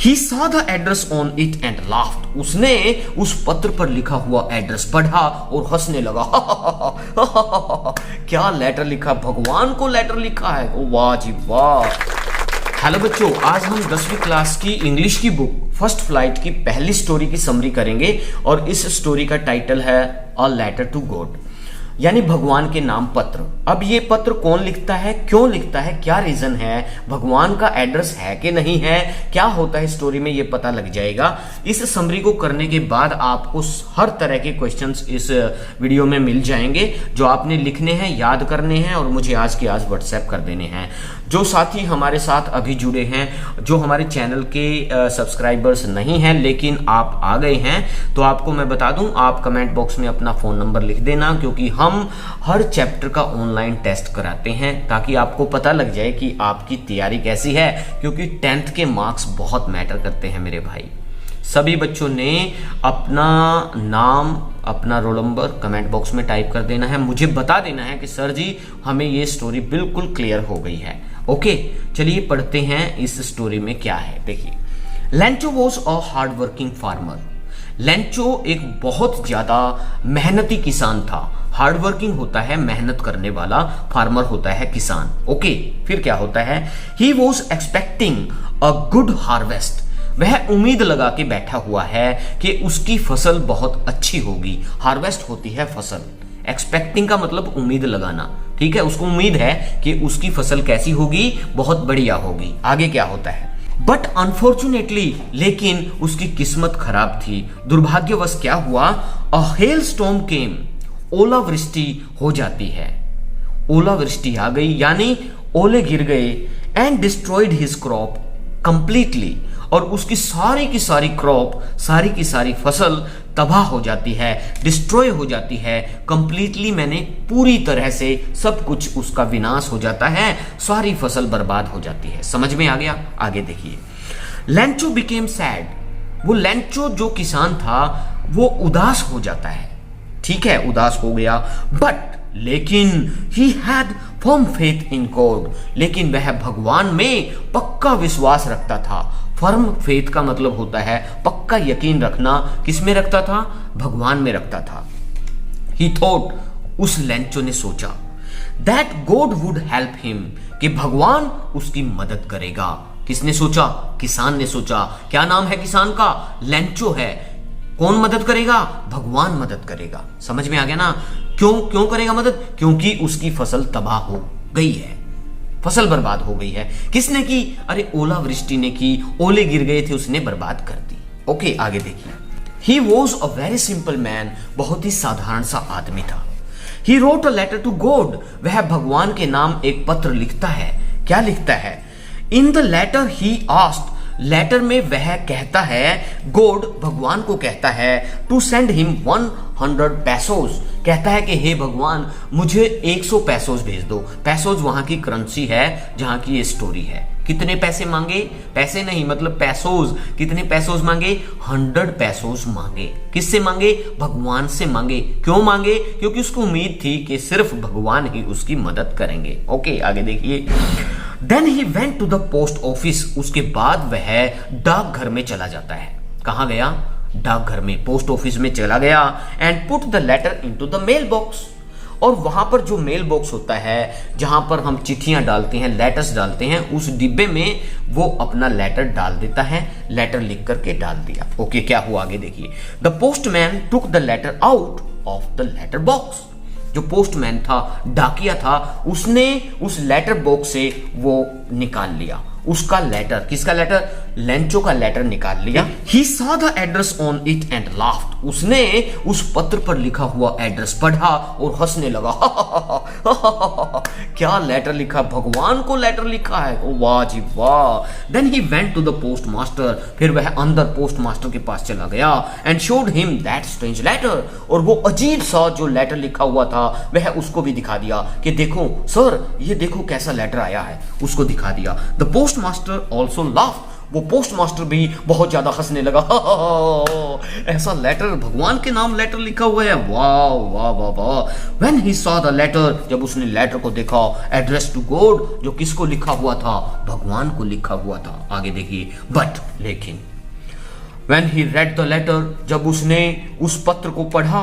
He saw the address on it and laughed. उसने उस पत्र पर लिखा हुआ एड्रेस पढ़ा और हंसने लगा। क्या लेटर लिखा, भगवान को लेटर लिखा है। ओ वाह जी वाह। हेलो बच्चों, आज हम 10वीं क्लास की इंग्लिश की बुक फर्स्ट फ्लाइट की पहली स्टोरी की समरी करेंगे और इस स्टोरी का टाइटल है अ लेटर टू गॉड, यानी भगवान के नाम पत्र। अब ये पत्र कौन लिखता है, क्यों लिखता है, क्या रीजन है, भगवान का एड्रेस है कि नहीं है, क्या होता है स्टोरी में, ये पता लग जाएगा। इस समरी को करने के बाद आपको हर तरह के क्वेश्चंस इस वीडियो में मिल जाएंगे जो आपने लिखने हैं, याद करने हैं और मुझे आज के आज व्हाट्सएप कर देने हैं। जो साथी हमारे साथ अभी जुड़े हैं, जो हमारे चैनल के सब्सक्राइबर्स नहीं हैं लेकिन आप आ गए हैं, तो आपको मैं बता दूं, आप कमेंट बॉक्स में अपना फोन नंबर लिख देना, क्योंकि हम हर चैप्टर का ऑनलाइन टेस्ट कराते हैं ताकि आपको पता लग जाए कि आपकी तैयारी कैसी है, क्योंकि 10th के मार्क्स बहुत मैटर करते हैं मेरे भाई। सभी बच्चों ने अपना नाम, अपना रोल नंबर कमेंट बॉक्स में टाइप कर देना है, मुझे बता देना है कि सर जी हमें ये स्टोरी बिल्कुल क्लियर हो गई है। ओके, चलिए पढ़ते हैं इस स्टोरी में क्या है। देखिए, Lencho was a hard working farmer. Lencho एक बहुत ज्यादा मेहनती किसान था। हार्ड वर्किंग होता है मेहनत करने वाला, फार्मर होता है किसान। ओके, फिर क्या होता है, he was expecting a good harvest. वह उम्मीद लगा के बैठा हुआ है कि उसकी फसल बहुत अच्छी होगी। हार्वेस्ट होती है फसल, एक्सपेक्टिंग का मतलब उम्मीद लगाना, ठीक है। उसको उम्मीद है कि उसकी फसल कैसी होगी, बहुत बढ़िया होगी। आगे क्या होता है, बट अनफॉर्चुनेटली, लेकिन उसकी किस्मत खराब थी। दुर्भाग्यवश क्या हुआ, अ हेल स्टॉर्म केम, ओलावृष्टि हो जाती है। ओलावृष्टि आ गई यानी ओले गिर गए, and destroyed his crop completely, और उसकी सारी की सारी क्रॉप, सारी की सारी फसल तबाह हो जाती है, डिस्ट्रॉय हो जाती है कंप्लीटली, मैंने पूरी तरह से सब कुछ उसका विनाश हो जाता है, सारी फसल बर्बाद हो जाती है। समझ में आ गया? आगे देखिए, लेंचो बिकेम सैड। वो लेंचो जो किसान था वो उदास हो जाता है, ठीक है, उदास हो गया। बट लेकिन he had firm faith in God, लेकिन वह भगवान में पक्का विश्वास रखता था। फर्म फेथ का मतलब होता है पक्का यकीन रखना। किस में रखता था? भगवान में रखता था। ही थॉट, उस लेंचो ने सोचा, that God would help him, कि भगवान उसकी मदद करेगा। किसने सोचा? किसान ने सोचा। क्या नाम है किसान का? लेंचो है। कौन मदद करेगा? भगवान मदद करेगा। समझ में आ गया ना? क्यों करेगा मदद? क्योंकि उसकी फसल तबाह हो गई है, फसल बर्बाद हो गई है। किसने की? अरे ओलावृष्टि ने की, ओले गिर गए थे, उसने बर्बाद कर दी। ओके, आगे देखिए, he was a very simple man, बहुत ही साधारण सा आदमी था। He wrote a letter to God, वह भगवान के नाम एक पत्र लिखता है। क्या लिखता है? In the letter he asked, letter में वह कहता है, गॉड भगवान को कहता है, टू सेंड हिम 100 पैसोज, कहता है कि हे भगवान मुझे 100 पैसोज भेज दो। पैसोज वहां की करेंसी है जहां की ये स्टोरी है। कितने पैसे मांगे? पैसे नहीं, मतलब पैसोज। कितने पैसोज मांगे? 100 पैसोज मांगे। किससे मांगे? भगवान से मांगे। क्यों मांगे? क्योंकि उसको उम्मीद थी कि सिर्फ भगवान ही उसकी मदद करेंगे। ओके, आगे देखिए, then he went to the post office, उसके बाद वह डाकघर में चला जाता है। कहां गया? डाकघर में, पोस्ट ऑफिस में चला गया। And put the letter into the mailbox, और वहां पर जो मेल बॉक्स होता है जहां पर हम चिट्ठियां डालते हैं, लेटर्स डालते हैं, उस डिब्बे में वो अपना लेटर डाल देता है। लेटर लिख करके डाल दिया। ओके, क्या हुआ आगे देखिए, the postman took the letter out of the letter box. जो पोस्टमैन था, डाकिया था, उसने उस लेटर बॉक्स से वो निकाल लिया, उसका लेटर। किसका लेटर? लेंचो का लेटर निकाल लिया। ही saw the address on it and laughed, उसने उस पत्र पर लिखा हुआ एड्रेस पढ़ा और हंसने लगा। क्या लेटर लिखा, भगवान को लेटर लिखा है। ओ वाह जी वाह। Then he went to the postmaster, फिर वह अंदर पोस्ट मास्टर के पास चला गया। And showed him that strange letter, और वो अजीब सा जो लेटर लिखा हुआ था वह उसको भी दिखा दिया कि देखो सर, ये देखो कैसा लेटर आया है, उसको दिखा दिया। The post master also laughed, वो पोस्ट मास्टर भी बहुत ज्यादा हंसने लगा। ऐसा लेटर, भगवान के नाम लेटर लिखा हुआ है, वाह वाह वाह वाह। When he saw the letter, जब उसने लेटर को देखा, एड्रेस टू गॉड, जो किसको लिखा हुआ था, भगवान को लिखा हुआ था। आगे देखिए, बट लेकिन When he read the letter, जब उसने उस पत्र को पढ़ा,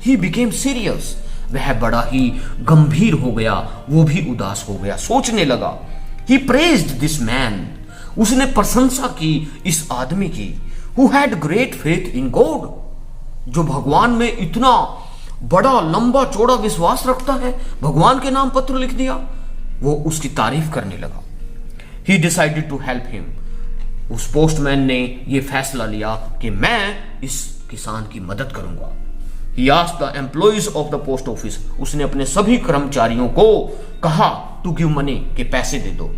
he became serious, वह बड़ा ही गंभीर हो गया, वो भी उदास हो गया, सोचने लगा। He praised this man, उसने प्रशंसा की इस आदमी की, who had great faith in God, जो भगवान में इतना बड़ा लंबा चौड़ा विश्वास रखता है, भगवान के नाम पत्र लिख दिया। वो उसकी तारीफ करने लगा। He decided to help him, उस पोस्टमैन ने ये फैसला लिया कि मैं इस किसान की मदद करूंगा। He asked the employees of the post office, उसने अपने सभी कर्मचारियों को कहा to give money, कि पैसे दे दो।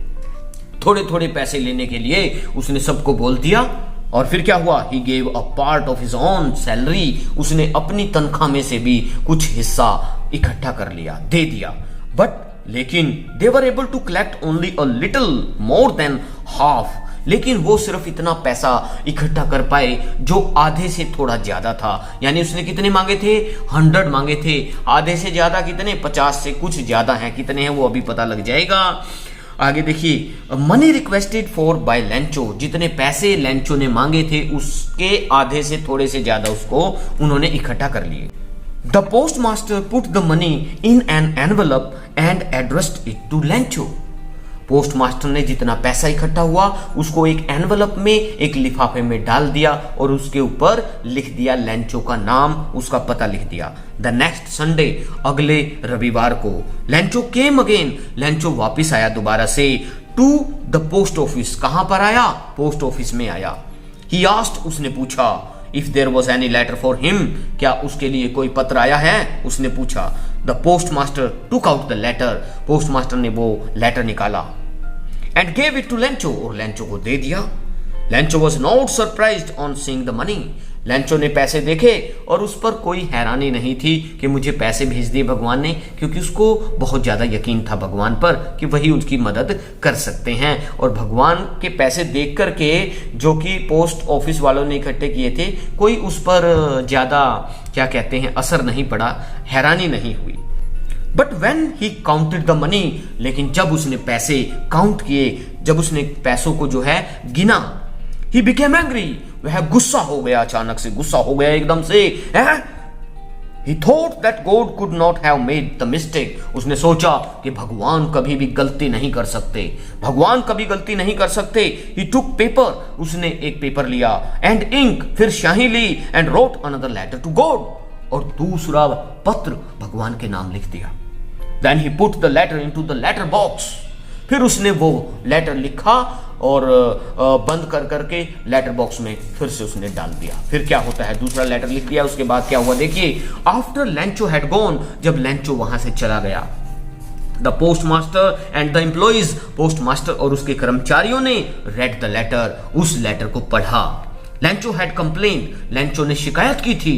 थोड़े थोड़े पैसे लेने के लिए उसने सबको बोल दिया। और फिर क्या हुआ? He gave a part of his own salary, उसने अपनी तनख्वाह में से भी कुछ हिस्सा इकट्ठा कर लिया, दे दिया। बट लेकिन they were able to collect only a little more than half, लेकिन वो सिर्फ इतना पैसा इकट्ठा कर पाए जो आधे से थोड़ा ज्यादा था। यानी उसने कितने मांगे थे? 100 मांगे थे। आधे से ज्यादा कितने? 50 से कुछ ज्यादा हैं। कितने हैं वो अभी पता लग जाएगा। आगे देखिए, money requested for by Lencho, जितने पैसे लेंचो ने मांगे थे उसके आधे से थोड़े से ज्यादा उसको उन्होंने इकट्ठा कर लिए। The postmaster put the money in an envelope and addressed it to Lencho, postmaster ने जितना पैसा इकट्ठा हुआ उसको एक एनवेलप में, एक लिफाफे में डाल दिया और उसके ऊपर लिख दिया लेंचो का नाम, उसका पता लिख दिया। द नेक्स्ट संडे, अगले रविवार को, लेंचो केम अगेन, लेंचो वापिस आया दोबारा से, टू द पोस्ट ऑफिस। कहां पर आया? पोस्ट ऑफिस में आया। ही आस्क्ड, उसने पूछा, if there was any letter for him, क्या उसके लिए कोई पत्र आया है, उसने पूछा। The postmaster took out the letter, postmaster ने वो लेटर निकाला and gave it to Lencho, और लेंचो को दे दिया। Lencho was not surprised on seeing the money, Lencho ने पैसे देखे और उस पर कोई हैरानी नहीं थी कि मुझे पैसे भेज दिए भगवान ने, क्योंकि उसको बहुत ज्यादा यकीन था भगवान पर कि वही उसकी मदद कर सकते हैं। और भगवान के पैसे देख करके जो कि पोस्ट ऑफिस वालों ने इकट्ठे किए थे, कोई उस पर ज्यादा क्या कहते हैं असर नहीं पड़ा, हैरानी नहीं हुई। But when he counted the money, लेकिन जब उसने पैसे काउंट किए, जब उसने पैसों को जो है गिना, ही बिकेम एंग्री, वह गुस्सा हो गया, अचानक से गुस्सा हो गया एकदम से। He thought that God could not have made the mistake, उसने सोचा कि भगवान कभी भी गलती नहीं कर सकते, भगवान कभी गलती नहीं कर सकते। He took paper, उसने एक पेपर लिया, and ink, फिर स्याही ली, and wrote another letter to God, और दूसरा पत्र भगवान के नाम लिख दिया। Then he put the letter into the letter box, फिर उसने वो लेटर लिखा और बंद कर करके लेटर बॉक्स में फिर से उसने डाल दिया। फिर क्या होता है, दूसरा लेटर लिख दिया। उसके बाद क्या हुआ देखिए, आफ्टर लेंचो हैड गॉन, जब लेंचो वहां से चला गया, the post master and the employees, post master और उसके कर्मचारियों ने रेड द लेटर, उस लेटर को पढ़ा। लेंचो हैड कंप्लेन, लेंचो ने शिकायत की थी,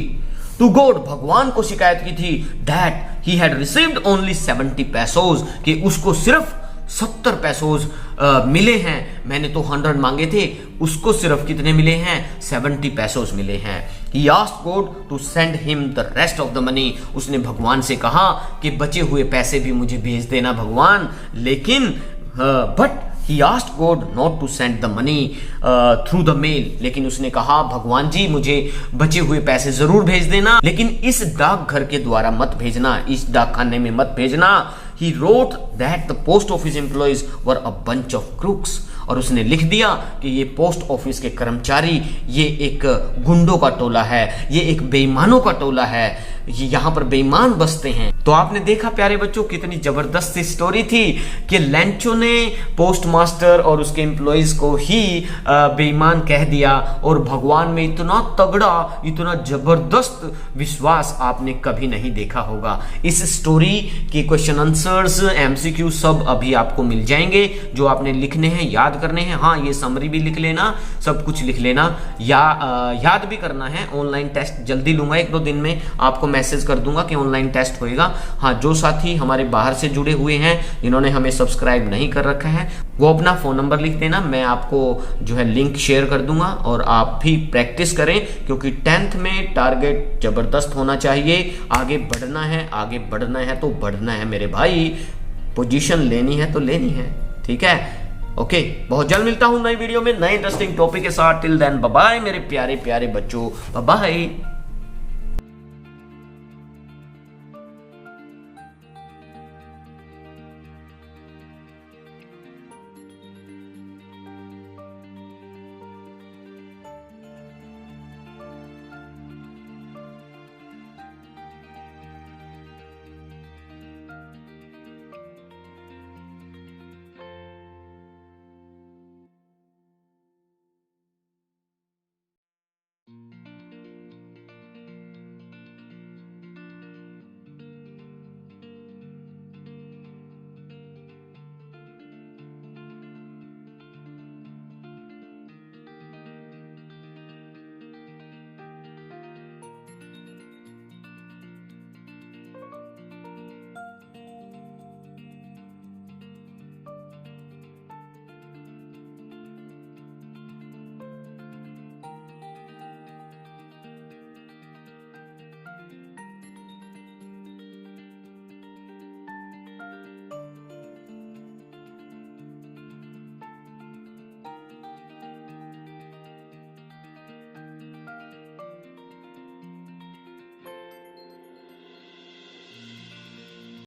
टू गॉड, भगवान को शिकायत की थी, that he had received only 70 पैसोज, कि उसको सिर्फ 70 पैसोज मिले हैं। मैंने तो 100 मांगे थे, उसको सिर्फ कितने मिले हैं? 70 पैसोज मिले हैं। He asked God to send him the rest of the money, उसने भगवान से कहा कि बचे हुए पैसे भी मुझे भेज देना भगवान, लेकिन but He asked God not to send the money through the mail, लेकिन उसने कहा भगवान जी मुझे बचे हुए पैसे जरूर भेज देना, लेकिन इस डाक घर के द्वारा मत भेजना, इस डाक खाने में मत भेजना। He wrote that the post office employees were a bunch of crooks, और उसने लिख दिया कि ये पोस्ट ऑफिस के कर्मचारी ये एक गुंडों का टोला है, ये एक बेईमानों का टोला है, ये यहाँ पर बेईमान बसते हैं। तो आपने देखा प्यारे बच्चों कितनी जबरदस्त स्टोरी थी कि लेंचो ने पोस्ट मास्टर और उसके एम्प्लॉइज को ही बेईमान कह दिया, और भगवान में इतना तगड़ा, इतना जबरदस्त विश्वास आपने कभी नहीं देखा होगा। इस स्टोरी के क्वेश्चन आंसर्स, एमसीक्यू सब अभी आपको मिल जाएंगे, जो आपने लिखने हैं, याद करने हैं। हाँ, ये समरी भी लिख लेना, सब कुछ लिख लेना, या याद भी करना है। ऑनलाइन टेस्ट जल्दी लूंगा, 1-2 दिन में आपको मैसेज कर दूंगा कि ऑनलाइन टेस्ट होएगा। हाँ, जो साथी हमारे बाहर से जुड़े हुए हैं जिन्होंने हमें सब्सक्राइब नहीं कर रखा है वो अपना फ़ोन नंबर लिख देना, मैं आपको जो है लिंक शेयर कर दूंगा और आप भी प्रैक्टिस करें, क्योंकि 10th में टारगेट ज़बरदस्त होना चाहिए। आगे बढ़ना है, आगे बढ़ना है तो बढ़ना है मेरे भाई, पोजीशन लेनी है तो लेनी है, ठीक है। ओके, बहुत जल्द मिलता हूं नई वीडियो में नए इंटरेस्टिंग टॉपिक के साथ। टिल देन बाय बाय मेरे प्यारे प्यारे बच्चों, बाय बाय।